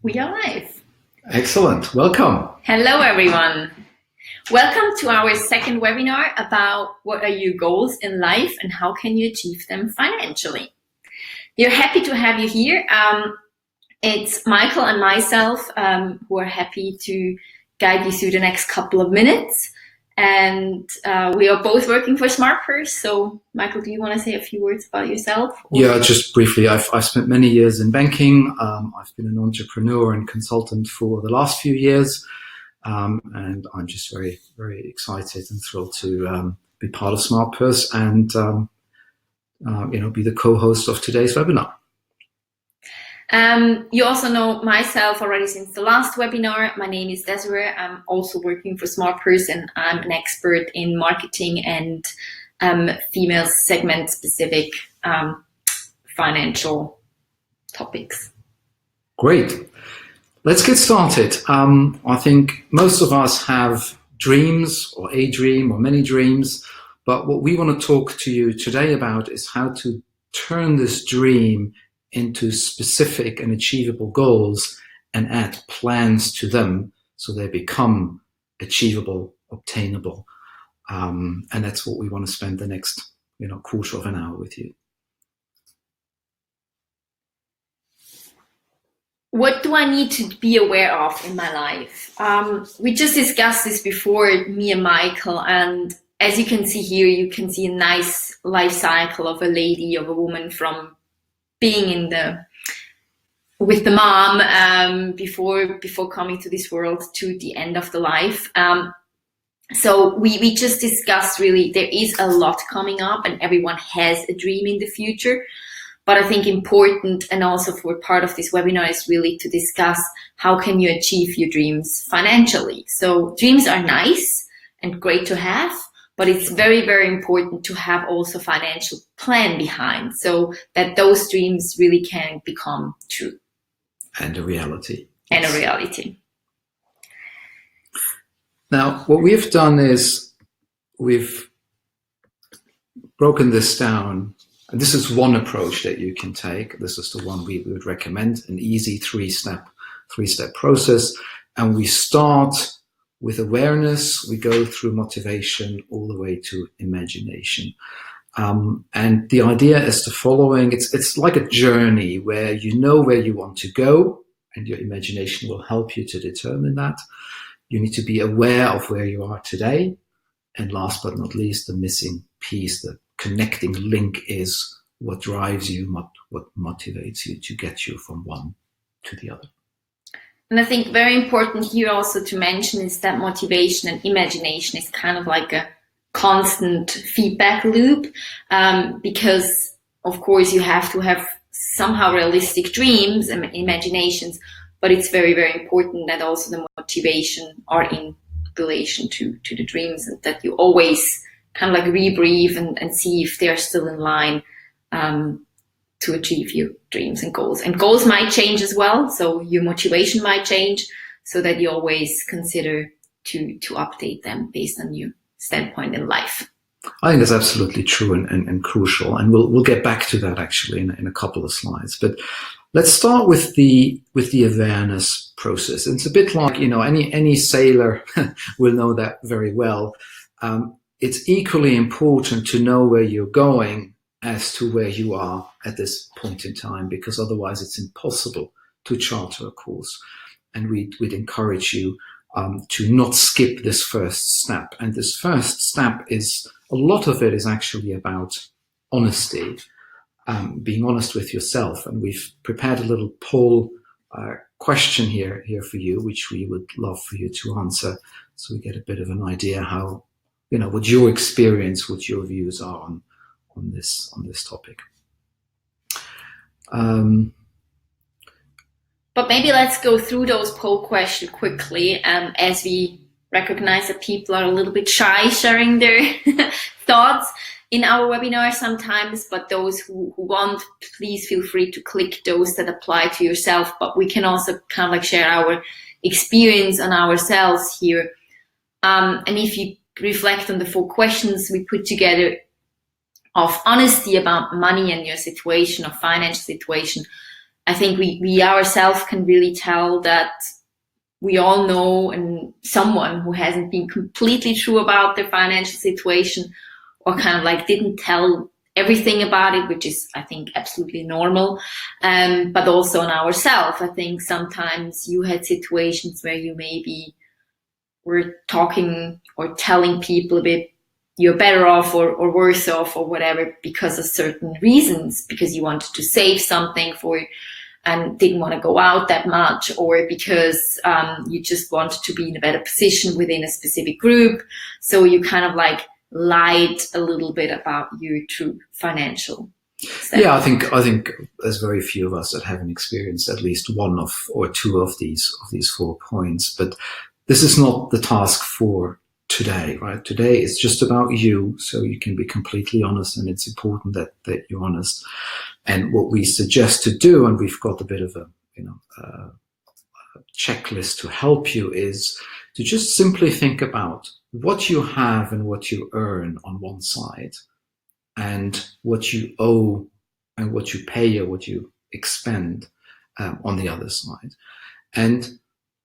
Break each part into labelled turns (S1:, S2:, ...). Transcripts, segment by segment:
S1: We are live.
S2: Excellent. Welcome.
S1: Hello, everyone. Welcome to our second webinar about what are your goals in life and how can you achieve them financially. We're happy to have you here. It's Michael and myself who are happy to guide you through the next couple of minutes. And we are both working for SmartPurse. So, Michael, do you want to say a few words about yourself?
S2: Yeah, just briefly. I've spent many years in banking. I've been an entrepreneur and consultant for the last few years. And I'm just very, very excited and thrilled to be part of SmartPurse and, be the co-host of today's webinar.
S1: You also know myself already since the last webinar. My name is Desiree. I'm also working for SmartPurse and I'm an expert in marketing and female segment specific financial topics.
S2: Great. Let's get started. I think most of us have dreams or a dream or many dreams, but what we want to talk to you today about is how to turn this dream into specific and achievable goals and add plans to them so they become achievable, obtainable. And that's what we want to spend the next, quarter of an hour with you.
S1: What do I need to be aware of in my life? We just discussed this before, me and Michael, and as you can see here, you can see a nice life cycle of a lady, of a woman from being with the mom before coming to this world to the end of the life. So we just discussed really there is a lot coming up and everyone has a dream in the future. But I think important and also for part of this webinar is really to discuss how can you achieve your dreams financially. So dreams are nice and great to have, but it's very, very important to have also financial plan behind so that those dreams really can become true.
S2: And a reality.
S1: And a reality.
S2: Now, what we've done is we've broken this down. And this is one approach that you can take. This is the one we would recommend, an easy three-step process. And we start with awareness, we go through motivation all the way to imagination. And the idea is the following. It's like a journey where you know where you want to go and your imagination will help you to determine that. You need to be aware of where you are today. And last but not least, the missing piece, the connecting link is what drives you, what motivates you to get you from one to the other.
S1: And I think very important here also to mention is that motivation and imagination is kind of like a constant feedback loop, because of course you have to have somehow realistic dreams and imaginations, but it's very, very important that also the motivation are in relation to the dreams and that you always kind of like rebrief and see if they're still in line to achieve your dreams and goals. And goals might change as well, so your motivation might change, so that you always consider to update them based on your standpoint in life.
S2: I think that's absolutely true and crucial, and we'll get back to that actually in a couple of slides. But let's start with the awareness process. It's a bit like any sailor will know that very well. It's equally important to know where you're going as to where you are at this point in time, because otherwise it's impossible to charter a course. And we'd encourage you to not skip this first step. And this first step a lot of it is actually about honesty, being honest with yourself. And we've prepared a little poll question here for you, which we would love for you to answer, so we get a bit of an idea how, what your experience, what your views are on this topic.
S1: But maybe let's go through those poll questions quickly, as we recognize that people are a little bit shy sharing their thoughts in our webinar sometimes, but those who want, please feel free to click those that apply to yourself. But we can also kind of like share our experience on ourselves here. And if you reflect on the 4 questions we put together of honesty about money and your situation or financial situation, I think we ourselves can really tell that we all know and someone who hasn't been completely true about their financial situation, or kind of like didn't tell everything about it, which is, I think, absolutely normal. But also on ourselves, I think sometimes you had situations where you maybe were talking or telling people a bit you're better off or worse off or whatever because of certain reasons, because you wanted to save something for and didn't want to go out that much, or because you just wanted to be in a better position within a specific group. So you kind of like lied a little bit about your true financial steps.
S2: Yeah, I think there's very few of us that haven't experienced at least one of or two of these 4 points. But this is not the task for today, right? Today is just about you, so you can be completely honest, and it's important that you're honest. And what we suggest to do, and we've got a bit of a checklist to help you, is to just simply think about what you have and what you earn on one side, and what you owe and what you pay or what you expend on the other side. And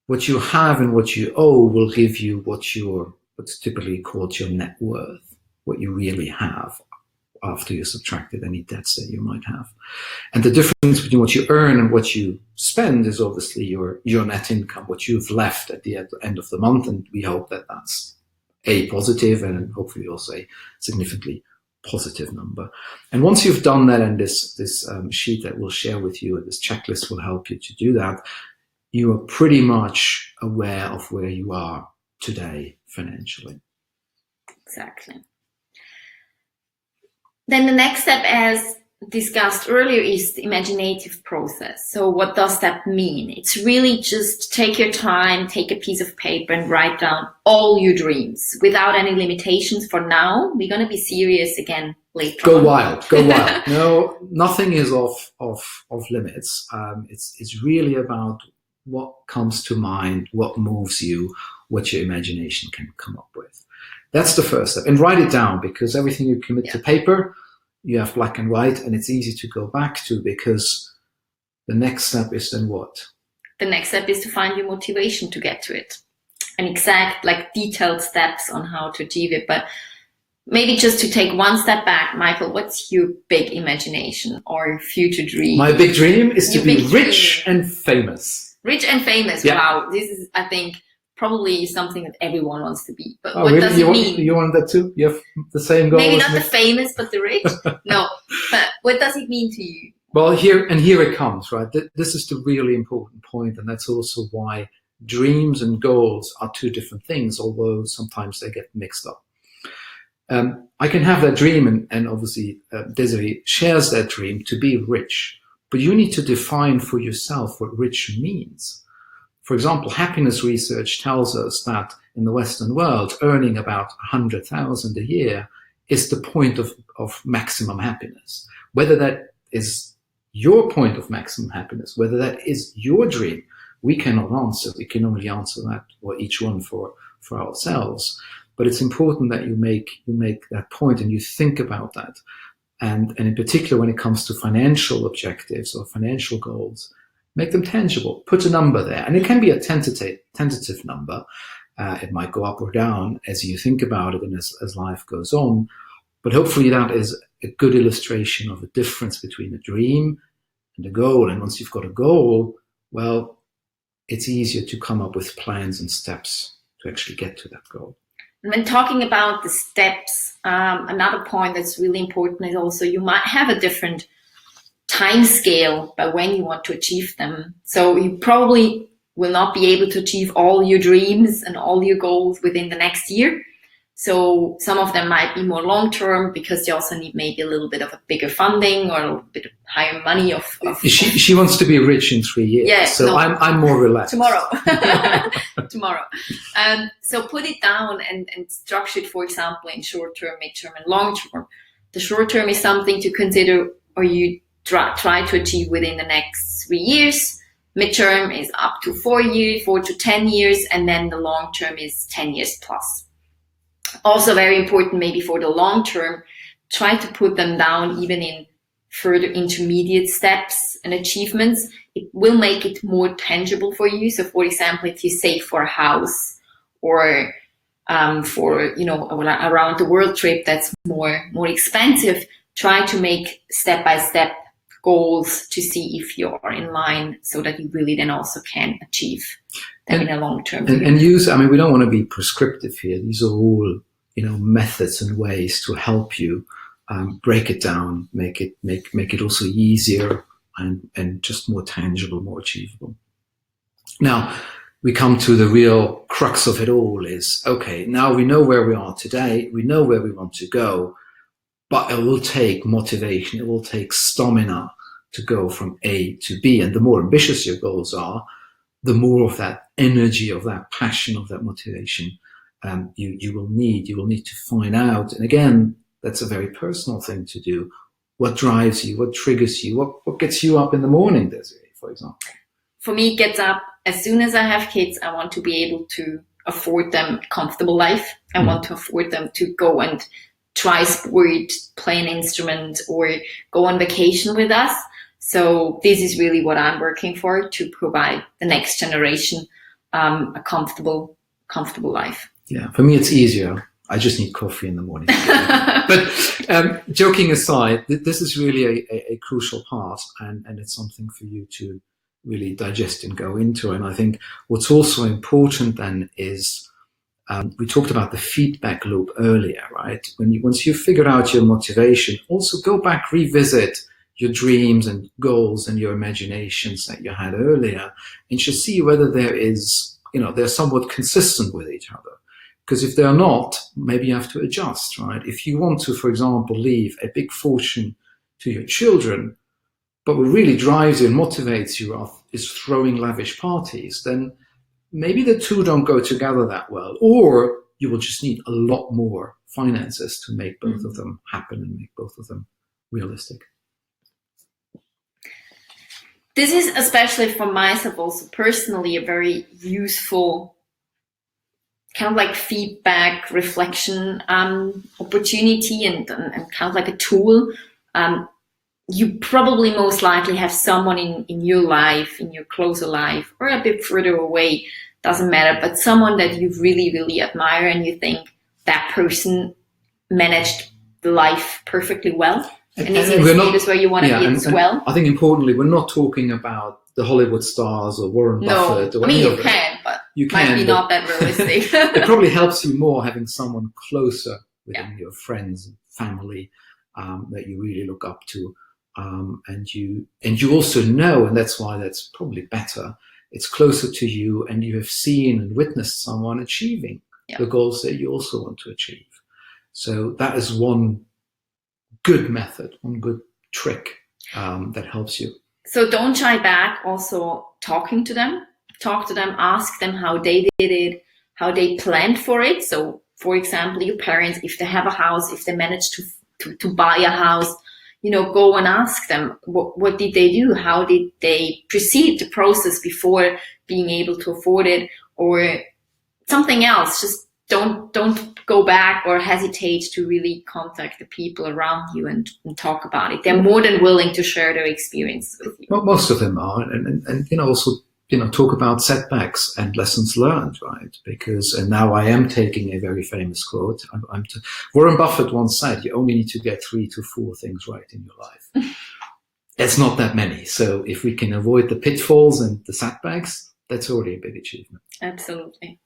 S2: what you have and what you owe will give you what's typically called your net worth, what you really have after you subtracted any debts that you might have. And the difference between what you earn and what you spend is obviously your net income, what you've left at the end of the month. And we hope that that's a positive and hopefully also a significantly positive number. And once you've done that, and this sheet that we'll share with you, and this checklist will help you to do that, you are pretty much aware of where you are today financially.
S1: Exactly. Then the next step, as discussed earlier, is the imaginative process. So what does that mean? It's really just take your time, take a piece of paper and write down all your dreams without any limitations for now. We're going to be serious again later on.
S2: Go wild. No, nothing is off limits. It's really about what comes to mind, what moves you, what your imagination can come up with. That's the first step. And write it down, because everything you commit to paper, you have black and white, and it's easy to go back to, because the next step is then what?
S1: The next step is to find your motivation to get to it. And exact, like detailed steps on how to achieve it. But maybe just to take one step back, Michael, what's your big imagination or future dream?
S2: My big dream is to be rich and famous.
S1: Rich and famous.
S2: Yeah.
S1: Wow. This is, I think, probably something that everyone wants to be. But what does it mean?
S2: You want that too? You have the same goal?
S1: Maybe not the famous, but the rich? No. But what does it mean to you?
S2: Well, here it comes, right? This is the really important point, and that's also why dreams and goals are two different things, although sometimes they get mixed up. I can have that dream, and obviously Desiree shares that dream to be rich, but you need to define for yourself what rich means. For example, happiness research tells us that in the Western world, earning about 100,000 a year is the point of maximum happiness. Whether that is your point of maximum happiness, whether that is your dream, we cannot answer. We can only answer that, or each one for ourselves. But it's important that you make that point and you think about that. And in particular, when it comes to financial objectives or financial goals, make them tangible. Put a number there. And it can be a tentative number. It might go up or down as you think about it and as life goes on. But hopefully that is a good illustration of the difference between a dream and a goal. And once you've got a goal, well, it's easier to come up with plans and steps to actually get to that goal.
S1: When talking about the steps, another point that's really important is also you might have a different time scale by when you want to achieve them. So you probably will not be able to achieve all your dreams and all your goals within the next year. So some of them might be more long-term because you also need maybe a little bit of a bigger funding or a little bit of higher money.
S2: She wants to be rich in 3 years.
S1: Yeah,
S2: so
S1: no,
S2: I'm more relaxed.
S1: Tomorrow. Tomorrow. So put it down and structure it, for example, in short-term, mid-term, and long-term. The short-term is something to consider or you try to achieve within the next 3 years. Mid-term is up to 4 to 10 years, and then the long-term is 10 years plus. Also very important maybe for the long term, try to put them down even in further intermediate steps and achievements, it will make it more tangible for you. So for example, if you save for a house or for, you know, around the world trip that's more expensive, try to make step-by-step goals to see if you're in line, so that you really then also can achieve them in a long term.
S2: And use, I mean, we don't want to be prescriptive here. These are all, you know, methods and ways to help you break it down, make it also easier and just more tangible, more achievable. Now, we come to the real crux of it all is, okay, now we know where we are today, we know where we want to go, but it will take motivation, it will take stamina to go from A to B. And the more ambitious your goals are, the more of that energy, of that passion, of that motivation you will need. You will need to find out. And again, that's a very personal thing to do. What drives you? What triggers you? What gets you up in the morning, Desiree, for example? For
S1: me, it gets up as soon as I have kids. I want to be able to afford them a comfortable life. I want to afford them to go and try sport, play an instrument, or go on vacation with us. So this is really what I'm working for, to provide the next generation a comfortable life.
S2: Yeah, for me, it's easier. I just need coffee in the morning. But joking aside, this is really a crucial part, and it's something for you to really digest and go into. And I think what's also important then is, we talked about the feedback loop earlier, right? Once you figure out your motivation, also go back, revisit your dreams and goals and your imaginations that you had earlier, and just see whether there is, you know, they're somewhat consistent with each other. Because if they're not, maybe you have to adjust, right? If you want to, for example, leave a big fortune to your children, but what really drives you and motivates you is throwing lavish parties, then maybe the two don't go together that well. Or you will just need a lot more finances to make both of them happen and make both of them realistic.
S1: This is, especially for myself, also personally, a very useful kind of like feedback, reflection opportunity, and kind of like a tool. You probably most likely have someone in your life, in your closer life, or a bit further away, doesn't matter, but someone that you really, really admire, and you think that person managed the life perfectly well. And is it a status where you want to be as well?
S2: I think importantly, we're not talking about the Hollywood stars or Warren Buffett. Or
S1: I mean, you can, but you might be not that realistic.
S2: It probably helps you more having someone closer within your friends and family that you really look up to. And you also know, and that's why that's probably better, it's closer to you, and you have seen and witnessed someone achieving the goals that you also want to achieve. So that is one good method, one good trick that helps you.
S1: So don't shy back also talking to them. Talk to them, ask them how they did it, how they planned for it. So for example, your parents, if they have a house, if they managed to buy a house, you know, go and ask them, what did they do? How did they proceed the process before being able to afford it, or something else? Just don't go back or hesitate to really contact the people around you and talk about it. They're more than willing to share their experience with you.
S2: Well, most of them are, and you know, also, you know, talk about setbacks and lessons learned, right? Because, and now I am taking a very famous quote. Warren Buffett once said, you only need to get 3 to 4 things right in your life. It's not that many. So if we can avoid the pitfalls and the setbacks, that's already a big achievement.
S1: Absolutely.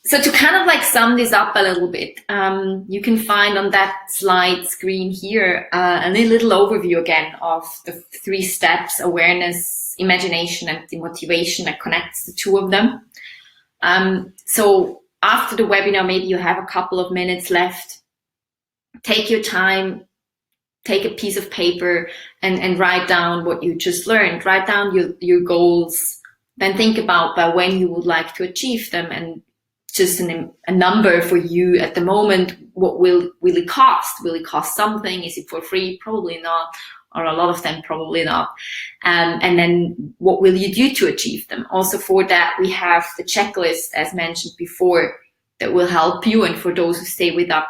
S1: So to kind of like sum this up a little bit, you can find on that slide screen here a little overview again of the 3 steps: awareness, imagination, and the motivation that connects the 2 of them. So after the webinar, maybe you have a couple of minutes left. Take your time, take a piece of paper and write down what you just learned. Write down your goals, then think about by when you would like to achieve them, and just a number for you at the moment. What will it cost? Will it cost something? Is it for free? Probably not, or a lot of them probably not. And then what will you do to achieve them? Also for that, we have the checklist, as mentioned before, that will help you. And for those who stay with us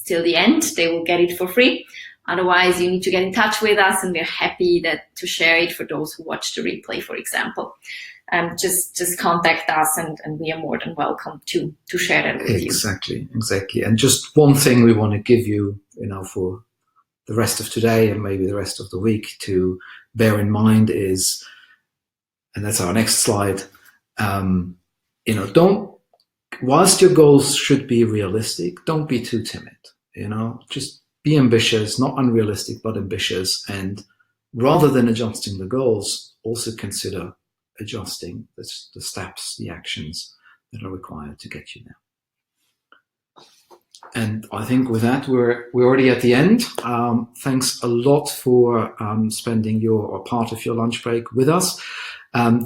S1: till the end, they will get it for free. Otherwise, you need to get in touch with us, and we're happy to share it for those who watch the replay, for example. Just contact us, and we are more than welcome to share that with you.
S2: Exactly. And just one thing we want to give you, for the rest of today and maybe the rest of the week to bear in mind is, and that's our next slide, whilst your goals should be realistic, don't be too timid, just be ambitious, not unrealistic, but ambitious. And rather than adjusting the goals, also consider adjusting the steps, the actions that are required to get you there. And I think with that, we're already at the end. Thanks a lot for spending part of your lunch break with us.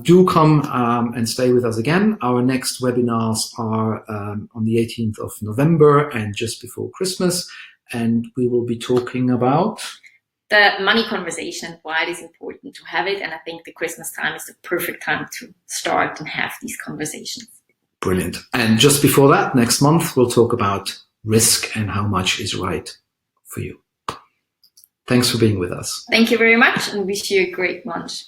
S2: Do come and stay with us again. Our next webinars are on the 18th of November and just before Christmas. And we will be talking about
S1: the money conversation, why it is important to have it. And I think the Christmas time is the perfect time to start and have these conversations.
S2: Brilliant. And just before that, next month, we'll talk about risk and how much is right for you. Thanks for being with us.
S1: Thank you very much, and wish you a great lunch.